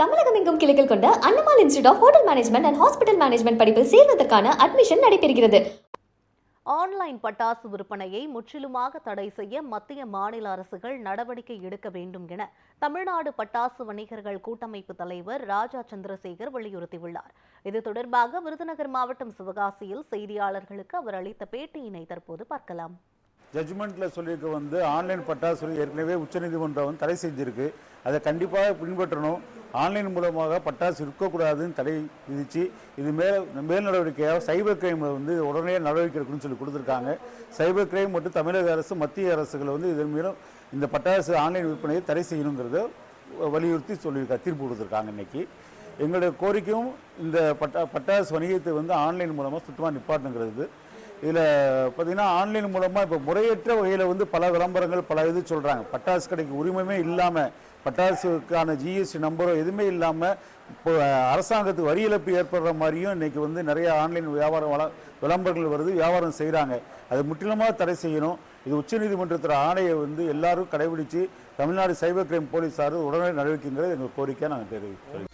தமிழகம் எங்கும் கிளைகள் கொண்ட Annamal institute of hotel management and hospital management படிப்பில் சேர்வதற்கான அட்மிஷன் நடைபெறுகிறது. ஆன்லைன் பட்டாசு விற்பனையை முற்றிலுமாக தடை செய்ய மத்திய மாநில அரசுகள் நடவடிக்கை எடுக்க வேண்டும் என தமிழ்நாடு பட்டாசு வணிகர்கள் கூட்டமைப்பு தலைவர் ராஜா சந்திரசேகர் வலியுறுத்தியுள்ளார். இது தொடர்பாக விருதுநகர் மாவட்டம் சிவகாசியில் செய்தியாளர்களுக்கு அவர் அளித்த பேட்டியினை தற்போது பார்க்கலாம். ஜட்ஜ்மெண்ட்ல சொல்லியிருக்க ஆன்லைன் பட்டாசு ஏற்கனவே உச்சநீதிமன்றம் தடை செஞ்சிருக்கு. அதை கண்டிப்பாக பின்பற்றணும். ஆன்லைன் மூலமாக பட்டாசு இருக்கக்கூடாதுன்னு தடை விதித்து இது மேல் நடவடிக்கையாக சைபர் கிரைம் உடனே நடவடிக்கை எடுக்கணும்னு சொல்லி கொடுத்துருக்காங்க. சைபர் கிரைம் மற்றும் தமிழக அரசு மத்திய அரசுகளை இதன் மூலம் இந்த பட்டாசு ஆன்லைன் விற்பனையை தடை செய்யணுங்கிறத வலியுறுத்தி சொல்லியிருக்காங்க, தீர்ப்பு கொடுத்துருக்காங்க. இன்னைக்கு எங்களுடைய கோரிக்கையும் இந்த பட்டாசு வணிகத்தை ஆன்லைன் மூலமாக சுத்தமாக நிப்பாட்டுங்கிறது. இதில் பார்த்தீங்கன்னா ஆன்லைன் மூலமாக இப்போ முறையற்ற வகையில் பல விளம்பரங்கள் பல இது சொல்கிறாங்க. பட்டாசு கடைக்கு உரிமையுமே இல்லாமல், பட்டாசுக்கான ஜிஎஸ்டி நம்பரோ எதுவுமே இல்லாமல் இப்போ அரசாங்கத்துக்கு வரி இழப்பு ஏற்படுற மாதிரியும் இன்றைக்கி நிறைய ஆன்லைன் விளம்பரங்கள் வருது, வியாபாரம் செய்கிறாங்க. அது முற்றிலுமாக தடை செய்யணும். இது உச்சநீதிமன்றத்தோட ஆணையை எல்லாரும் கடைபிடித்து தமிழ்நாடு சைபர் கிரைம் போலீஸார் உடனடி நடவடிக்கைங்கிறது எங்கள் கோரிக்கையாக நாங்கள் தெரிவிக்கிறோம்.